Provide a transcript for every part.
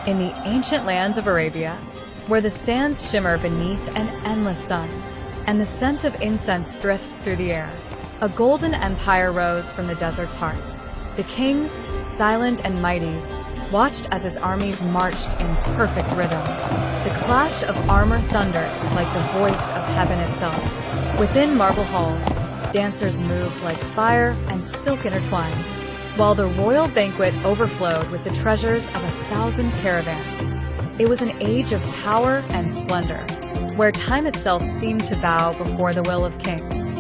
In the ancient lands of Arabia, where the sands shimmer beneath an endless sun, and the scent of incense drifts through the air, a golden empire rose from the desert's heart. The king, silent and mighty, watched as his armies marched in perfect rhythm. The clash of armor thundered like the voice of heaven itself. Within marble halls, dancers moved like fire and silk intertwined, while the royal banquet overflowed with the treasures of 1,000 caravans. It was an age of power and splendor, where time itself seemed to bow before the will of kings.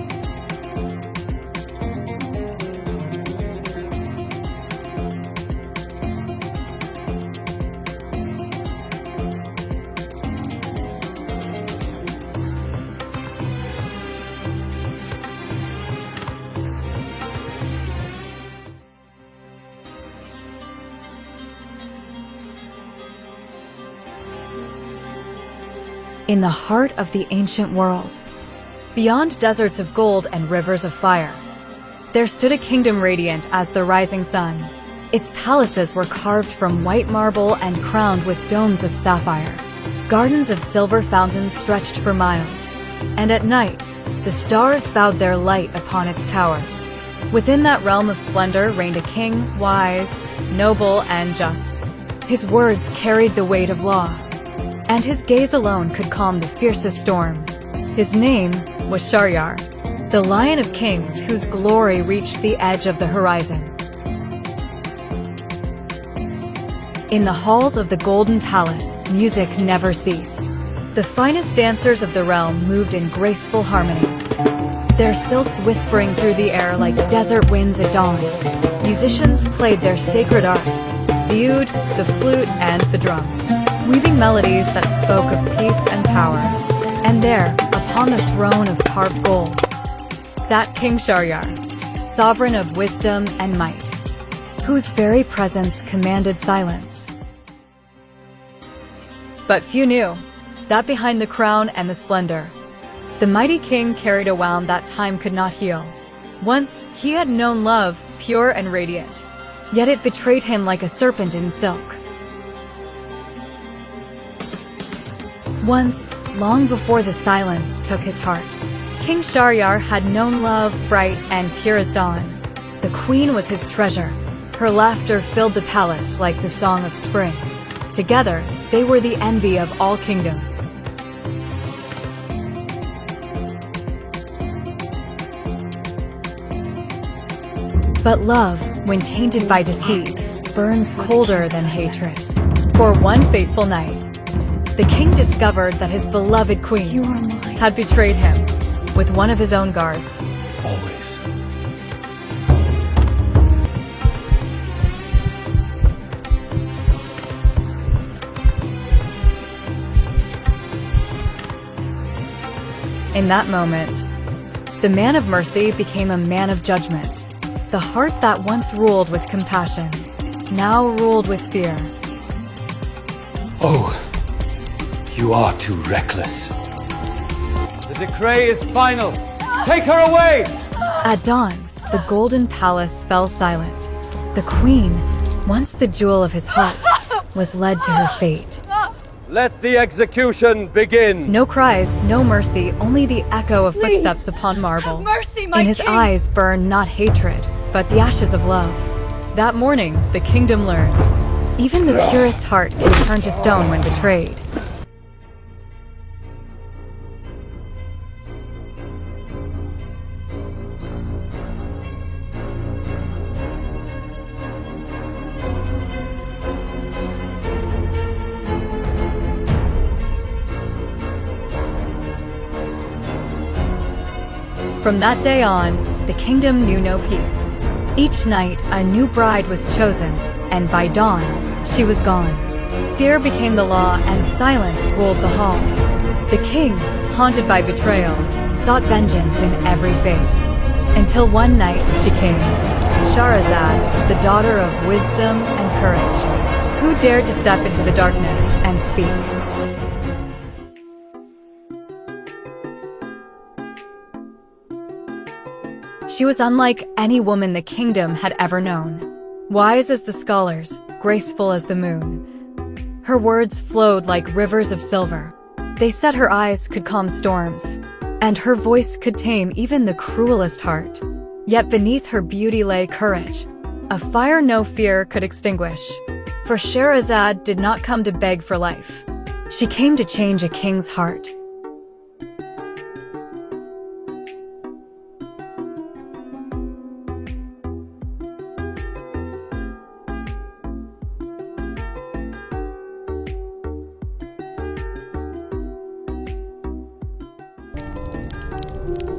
In the heart of the ancient world, beyond deserts of gold and rivers of fire, there stood a kingdom radiant as the rising sun. Its palaces were carved from white marble and crowned with domes of sapphire. Gardens of silver fountains stretched for miles, and at night, the stars bowed their light upon its towers. Within that realm of splendor reigned a king, wise, noble, and just. His words carried the weight of law, and his gaze alone could calm the fiercest storm. His name was Shahryar, the Lion of Kings whose glory reached the edge of the horizon. In the halls of the Golden Palace, music never ceased. The finest dancers of the realm moved in graceful harmony, their silks whispering through the air like desert winds at dawn. Musicians played their sacred art, the oud, the flute, and the drum, weaving melodies that spoke of peace and power. And there, upon the throne of carved gold, sat King Shahryar, sovereign of wisdom and might, whose very presence commanded silence. But few knew that behind the crown and the splendor, the mighty king carried a wound that time could not heal. Once he had known love, pure and radiant, yet it betrayed him like a serpent in silk. Once, long before the silence took his heart, King Shahryar had known love bright and pure as dawn. The queen was his treasure. Her laughter filled the palace like the song of spring. Together, they were the envy of all kingdoms. But love, when tainted by deceit, burns colder than hatred. For one fateful night, the king discovered that his beloved queen had betrayed him with one of his own guards. Always. In that moment, the man of mercy became a man of judgment. The heart that once ruled with compassion now ruled with fear. Oh, you are too reckless. The decree is final. Take her away! At dawn, the Golden Palace fell silent. The queen, once the jewel of his heart, was led to her fate. Let the execution begin! No cries, no mercy, only the echo of footsteps upon marble. Have mercy, my In his king! eyes burned not hatred, but the ashes of love. That morning, the kingdom learned. Even the purest heart can turn to stone when betrayed. From that day on, the kingdom knew no peace. Each night, a new bride was chosen, and by dawn, she was gone. Fear became the law, and silence ruled the halls. The king, haunted by betrayal, sought vengeance in every face. Until one night she came, Shahrazad, the daughter of wisdom and courage, who dared to step into the darkness and speak. She was unlike any woman the kingdom had ever known. Wise as the scholars, graceful as the moon. Her words flowed like rivers of silver. They said her eyes could calm storms, and her voice could tame even the cruelest heart. Yet beneath her beauty lay courage, a fire no fear could extinguish. For Scheherazade did not come to beg for life. She came to change a king's heart.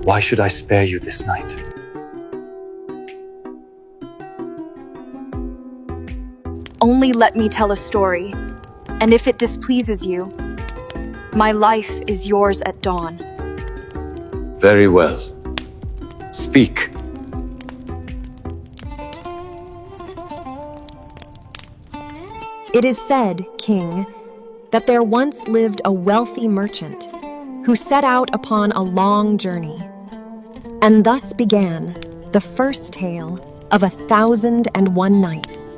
Why should I spare you this night? Only let me tell a story, and if it displeases you, my life is yours at dawn. Very well. Speak. It is said, King, that there once lived a wealthy merchant who set out upon a long journey. And thus began the first tale of 1001 Nights.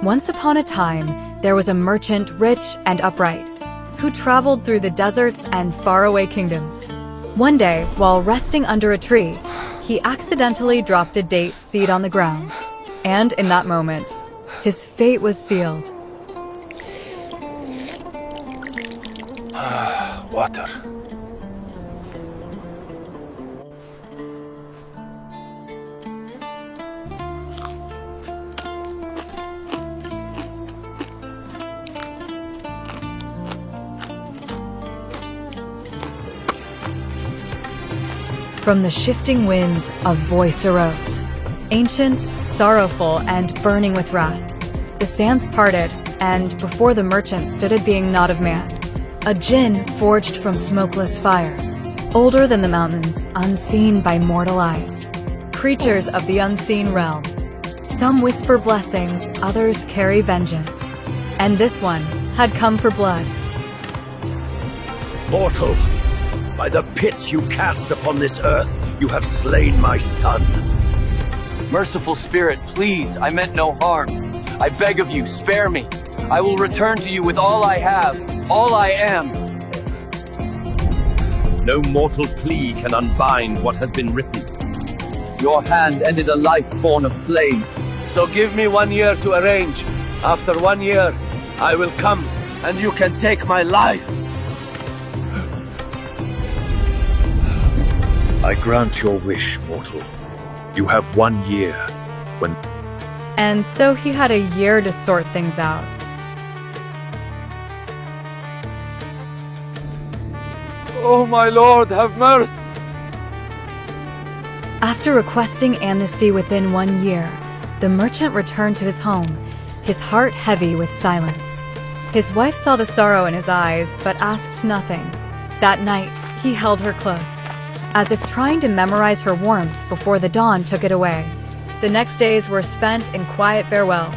Once upon a time, there was a merchant rich and upright, who traveled through the deserts and faraway kingdoms. One day, while resting under a tree, he accidentally dropped a date seed on the ground. And in that moment, his fate was sealed. Water. From the shifting winds, a voice arose. Ancient, sorrowful, and burning with wrath. The sands parted, and before the merchant stood a being not of man. A djinn forged from smokeless fire. Older than the mountains, unseen by mortal eyes. Creatures of the unseen realm. Some whisper blessings, others carry vengeance. And this one had come for blood. Mortal, by the pit you cast upon this earth, you have slain my son. Merciful spirit, please, I meant no harm. I beg of you, spare me. I will return to you with all I have, all I am. No mortal plea can unbind what has been written. Your hand ended a life born of flame. So give me 1 year to arrange. After 1 year, I will come and you can take my life. I grant your wish, mortal. You have 1 year when... And so he had a year to sort things out. Oh, my lord, have mercy. After requesting amnesty within 1 year, the merchant returned to his home, his heart heavy with silence. His wife saw the sorrow in his eyes, but asked nothing. That night, he held her close, as if trying to memorize her warmth before the dawn took it away. The next days were spent in quiet farewell.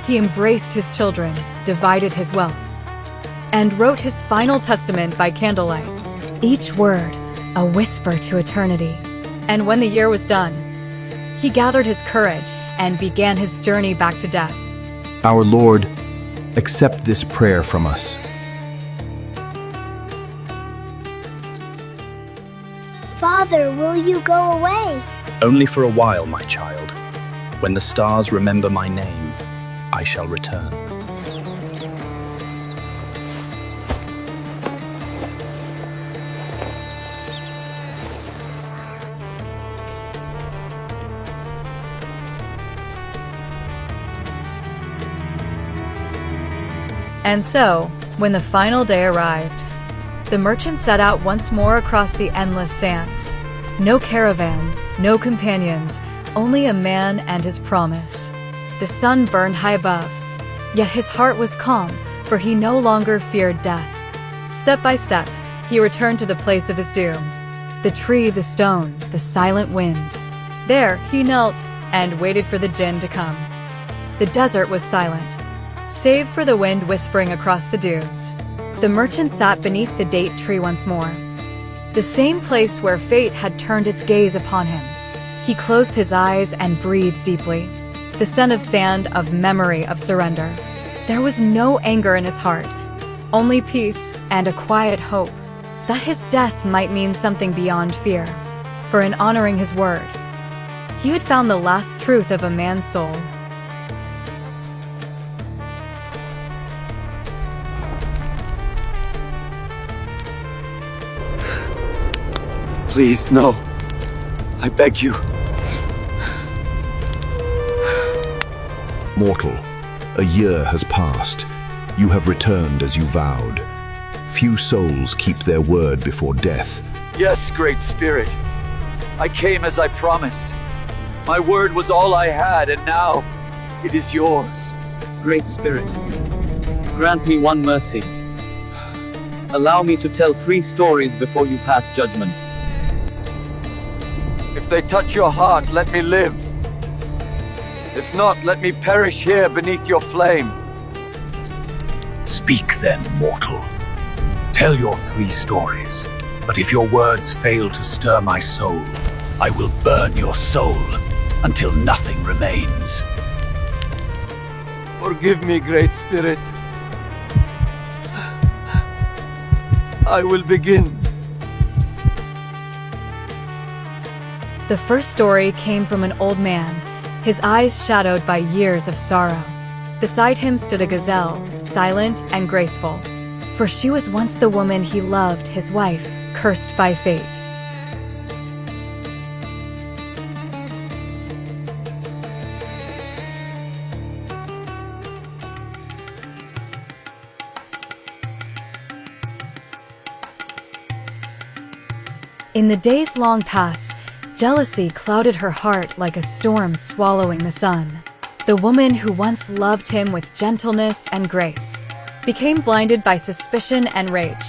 He embraced his children, divided his wealth, and wrote his final testament by candlelight. Each word, a whisper to eternity. And when the year was done, he gathered his courage and began his journey back to death. Our Lord, accept this prayer from us. Father, will you go away? Only for a while, my child. When the stars remember my name, I shall return. And so, when the final day arrived, the merchant set out once more across the endless sands. No caravan, no companions, only a man and his promise. The sun burned high above, yet his heart was calm, for he no longer feared death. Step by step, he returned to the place of his doom. The tree, the stone, the silent wind. There he knelt and waited for the djinn to come. The desert was silent, save for the wind whispering across the dunes. The merchant sat beneath the date tree once more, the same place where fate had turned its gaze upon him. He closed his eyes and breathed deeply. the son of sand, of memory, of surrender. There was no anger in his heart, only peace and a quiet hope that his death might mean something beyond fear. For in honoring his word, he had found the last truth of a man's soul. Please, no. I beg you. Mortal, a year has passed. You have returned as you vowed. Few souls keep their word before death. Yes, Great Spirit. I came as I promised. My word was all I had, and now it is yours. Great Spirit, grant me one mercy. Allow me to tell 3 stories before you pass judgment. If they touch your heart, let me live. If not, let me perish here beneath your flame. Speak then, mortal. Tell your 3 stories. But if your words fail to stir my soul, I will burn your soul until nothing remains. Forgive me, Great Spirit. I will begin. The first story came from an old man, his eyes shadowed by years of sorrow. Beside him stood a gazelle, silent and graceful, for she was once the woman he loved, his wife, cursed by fate. In the days long past, jealousy clouded her heart like a storm swallowing the sun. The woman who once loved him with gentleness and grace became blinded by suspicion and rage.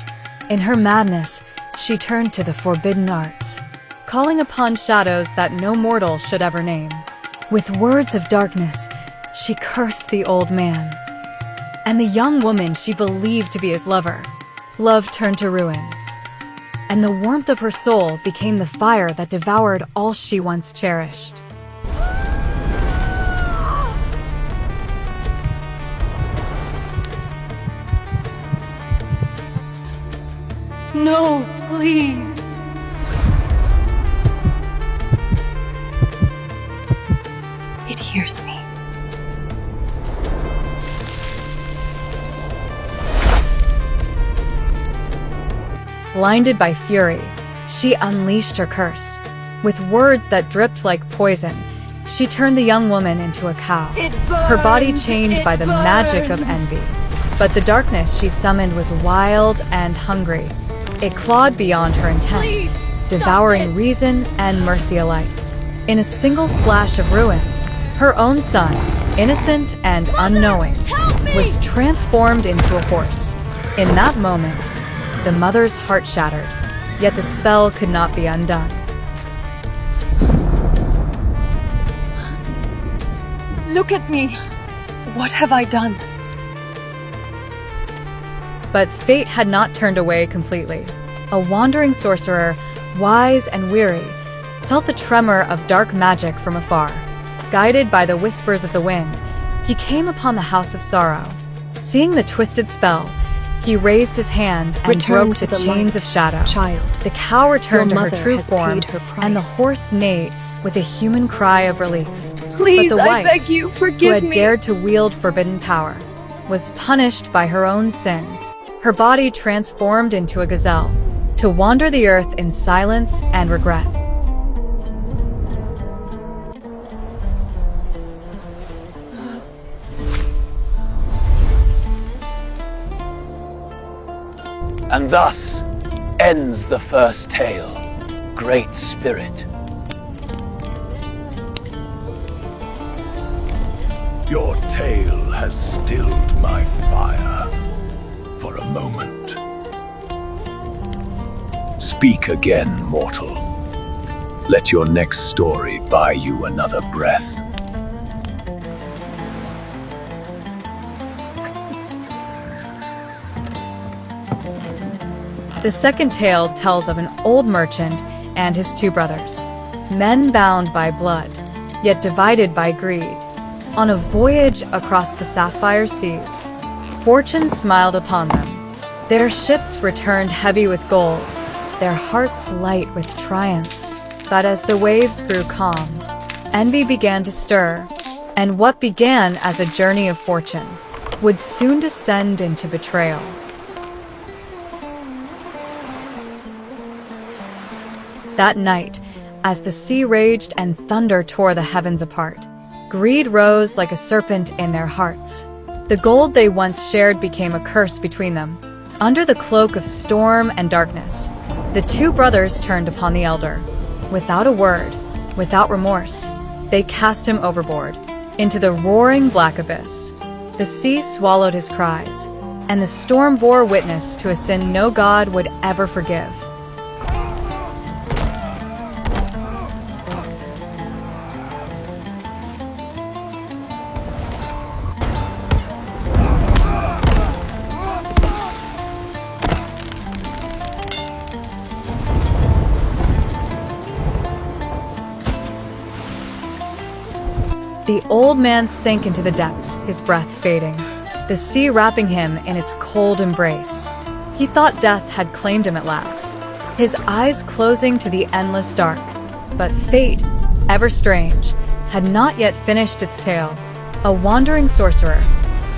In her madness, she turned to the forbidden arts, calling upon shadows that no mortal should ever name. With words of darkness, she cursed the old man and the young woman she believed to be his lover. Love turned to ruin, and the warmth of her soul became the fire that devoured all she once cherished. No, please. It hears me. Blinded by fury, she unleashed her curse. With words that dripped like poison, she turned the young woman into a cow, her body chained by the magic of envy. But the darkness she summoned was wild and hungry. It clawed beyond her intent, devouring reason and mercy alike. In a single flash of ruin, her own son, innocent and unknowing, was transformed into a horse. In that moment, the mother's heart shattered, yet the spell could not be undone. Look at me. What have I done? But fate had not turned away completely. A wandering sorcerer, wise and weary, felt the tremor of dark magic from afar. Guided by the whispers of the wind, he came upon the House of Sorrow. Seeing the twisted spell, he raised his hand and Return broke to the the chains light, of shadow. child. The cow returned to Your her mother true has form, paid her and the price. horse neighed with a human cry of relief. Please, but the I wife, beg you, who forgive had me. dared to wield forbidden power, was punished by her own sin. Her body transformed into a gazelle, to wander the earth in silence and regret. And thus ends the first tale, Great Spirit. Your tale has stilled my fire for a moment. Speak again, mortal. Let your next story buy you another breath. The second tale tells of an old merchant and his 2 brothers, men bound by blood, yet divided by greed. On a voyage across the sapphire seas, fortune smiled upon them. Their ships returned heavy with gold, their hearts light with triumph. But as the waves grew calm, envy began to stir, and what began as a journey of fortune would soon descend into betrayal. That night, as the sea raged and thunder tore the heavens apart, greed rose like a serpent in their hearts. The gold they once shared became a curse between them. Under the cloak of storm and darkness, the two brothers turned upon the elder. Without a word, without remorse, they cast him overboard, into the roaring black abyss. The sea swallowed his cries, and the storm bore witness to a sin no God would ever forgive. The old man sank into the depths, his breath fading, the sea wrapping him in its cold embrace. He thought death had claimed him at last, his eyes closing to the endless dark. But fate, ever strange, had not yet finished its tale. A wandering sorcerer,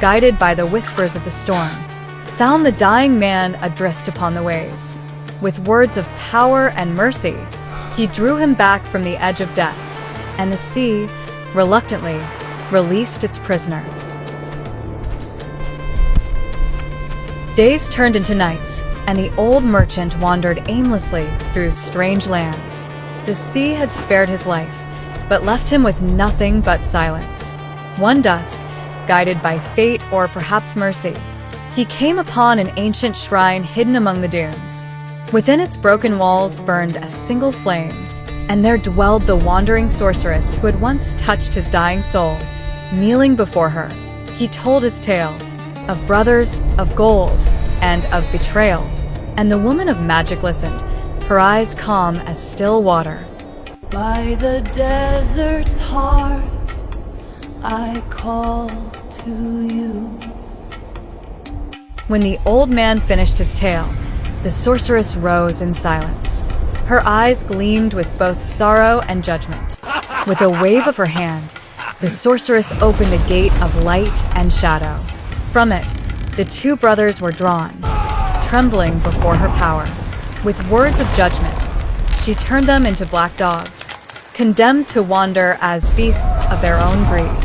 guided by the whispers of the storm, found the dying man adrift upon the waves. With words of power and mercy, he drew him back from the edge of death, and the sea, reluctantly, released its prisoner. Days turned into nights, and the old merchant wandered aimlessly through strange lands. The sea had spared his life, but left him with nothing but silence. One dusk, guided by fate or perhaps mercy, he came upon an ancient shrine hidden among the dunes. Within its broken walls burned a single flame, and there dwelled the wandering sorceress who had once touched his dying soul. Kneeling before her, he told his tale of brothers, of gold, and of betrayal. And the woman of magic listened, her eyes calm as still water. By the desert's heart, I call to you. When the old man finished his tale, the sorceress rose in silence. Her eyes gleamed with both sorrow and judgment. With a wave of her hand, the sorceress opened a gate of light and shadow. From it, the two brothers were drawn, trembling before her power. With words of judgment, she turned them into black dogs, condemned to wander as beasts of their own breed.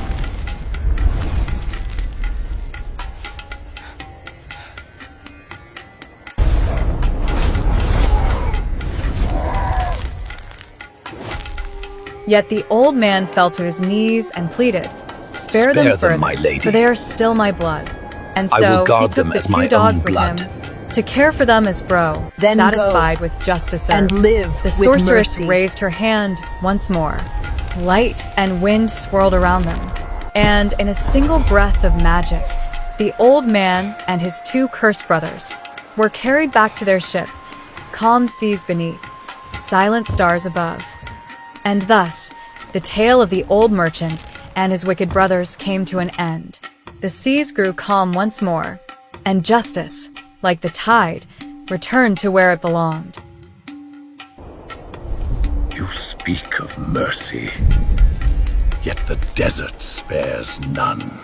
Yet the old man fell to his knees and pleaded, Spare them further, my lady. for they are still my blood. And I so will guard he took them the as two my dogs own with blood. him to care for them as bro, Then satisfied go with justice and served. live The with sorceress mercy. raised her hand once more. Light and wind swirled around them, and in a single breath of magic, the old man and his two cursed brothers were carried back to their ship, calm seas beneath, silent stars above. And thus, the tale of the old merchant and his wicked brothers came to an end. The seas grew calm once more, and justice, like the tide, returned to where it belonged. You speak of mercy, yet the desert spares none.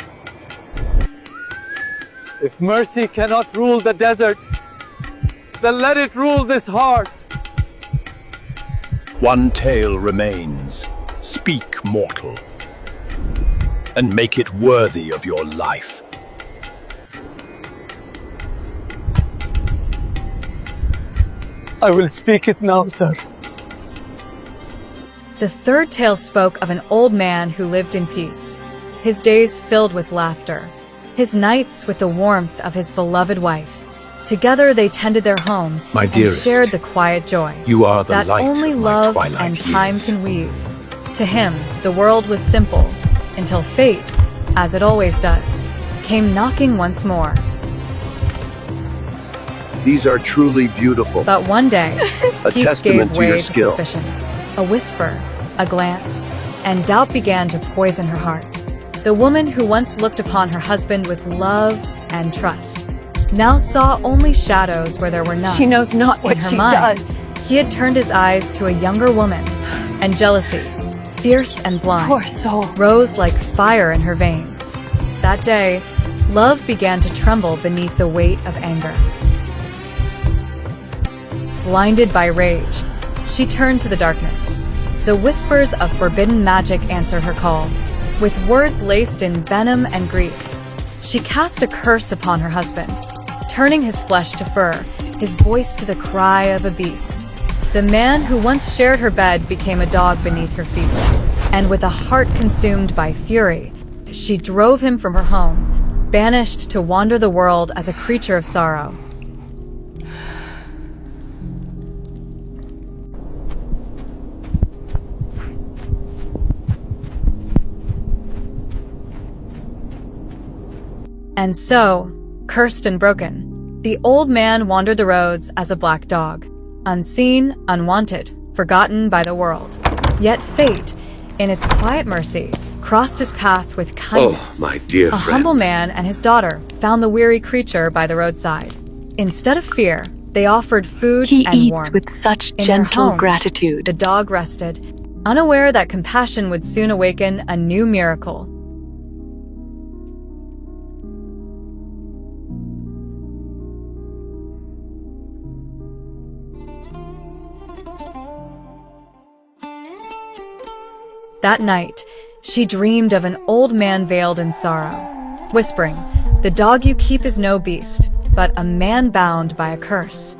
If mercy cannot rule the desert, then let it rule this heart. One tale remains. Speak, mortal, and make it worthy of your life. I will speak it now, sir. The third tale spoke of an old man who lived in peace, his days filled with laughter, his nights with the warmth of his beloved wife. Together they tended their home My and dearest, shared the quiet joy you are the that light only of my love twilight and time years. can weave. To him, the world was simple, until fate, as it always does, came knocking once more. These are truly beautiful. But one day, A peace testament gave to way your to skill. suspicion. A whisper, a glance, and doubt began to poison her heart. The woman who once looked upon her husband with love and trust now saw only shadows where there were none. She knows not what In her she mind, does. he had turned his eyes to a younger woman, and jealousy, fierce and blind, Poor soul. rose like fire in her veins. That day, love began to tremble beneath the weight of anger. Blinded by rage, she turned to the darkness. The whispers of forbidden magic answered her call. With words laced in venom and grief, she cast a curse upon her husband, turning his flesh to fur, his voice to the cry of a beast. The man who once shared her bed became a dog beneath her feet, and with a heart consumed by fury, she drove him from her home, banished to wander the world as a creature of sorrow. And so, cursed and broken, the old man wandered the roads as a black dog, unseen, unwanted, forgotten by the world. Yet fate, in its quiet mercy, crossed his path with kindness. Oh, my dear A friend. humble man and his daughter found the weary creature by the roadside. Instead of fear, they offered food He and eats warmth. with such In their gentle home, gratitude. The dog rested, unaware that compassion would soon awaken a new miracle. That night, she dreamed of an old man veiled in sorrow, whispering, "The dog you keep is no beast, but a man bound by a curse."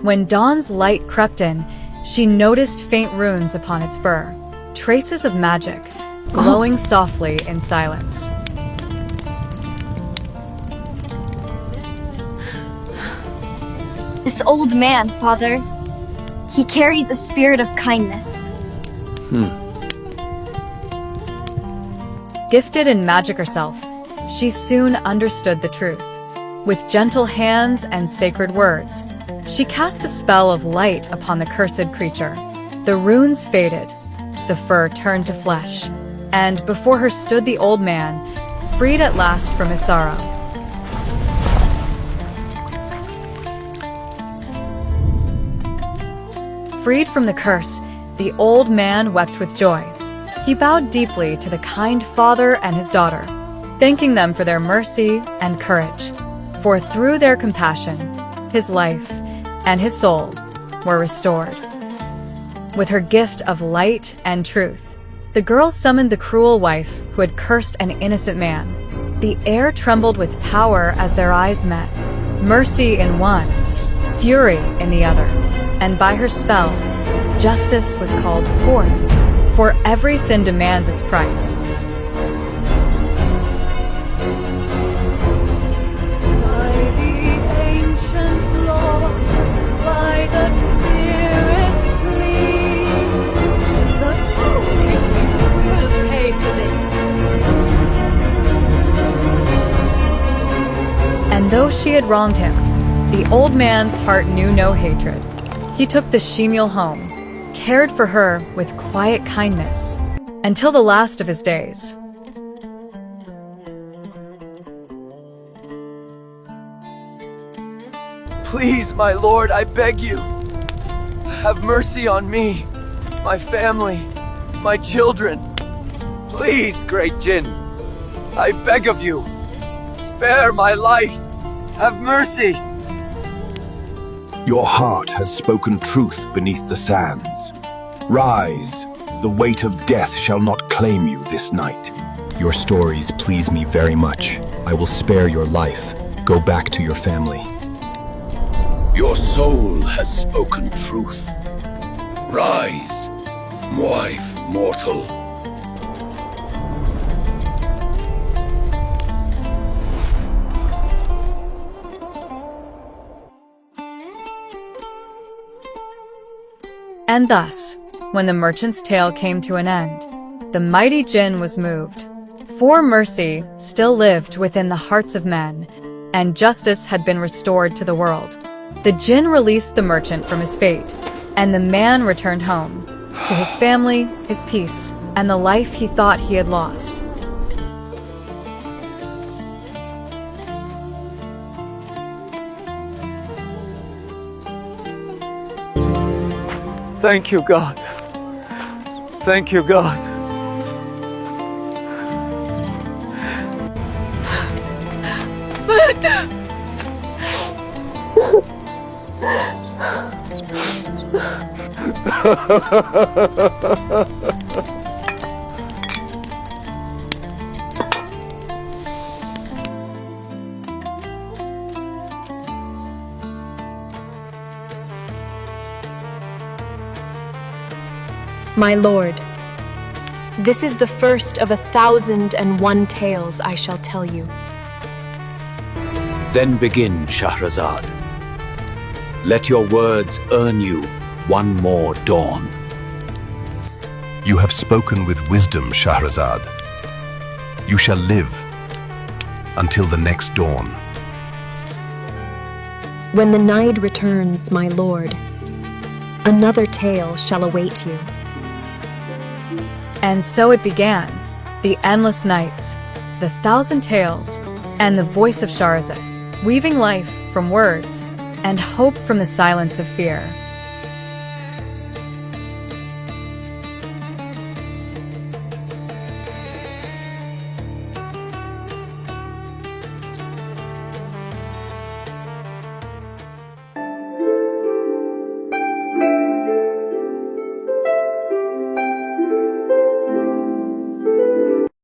When dawn's light crept in, she noticed faint runes upon its fur, traces of magic, glowing softly in silence. This old man, Father, he carries a spirit of kindness. Gifted in magic herself, she soon understood the truth. With gentle hands and sacred words, she cast a spell of light upon the cursed creature. The runes faded, the fur turned to flesh, and before her stood the old man, freed at last from his sorrow. Freed from the curse, the old man wept with joy. He bowed deeply to the kind father and his daughter, thanking them for their mercy and courage. For through their compassion, his life and his soul were restored. With her gift of light and truth, the girl summoned the cruel wife who had cursed an innocent man. The air trembled with power as their eyes met, mercy in one, fury in the other, and by her spell, justice was called forth. For every sin demands its price. By the ancient law, by the Spirit's plea, the king will pay for this. And though she had wronged him, the old man's heart knew no hatred. He took the she-mule home, cared for her with quiet kindness, until the last of his days. Please, my lord, I beg you, have mercy on me, my family, my children. Please, great Jinn, I beg of you, spare my life, have mercy. Your heart has spoken truth beneath the sands. Rise, the weight of death shall not claim you this night. Your stories please me very much. I will spare your life. Go back to your family. Your soul has spoken truth. Rise, wife mortal. And thus, when the merchant's tale came to an end, the mighty Jinn was moved. For mercy still lived within the hearts of men, and justice had been restored to the world. The Jinn released the merchant from his fate, and the man returned home, to his family, his peace, and the life he thought he had lost. Thank you, God. Thank you, God. My lord, this is the first of 1,001 tales I shall tell you. Then begin, Shahrazad. Let your words earn you one more dawn. You have spoken with wisdom, Shahrazad. You shall live until the next dawn. When the night returns, my lord, another tale shall await you. And so it began, the endless nights, the 1,000 tales, and the voice of Shahrazad, weaving life from words and hope from the silence of fear.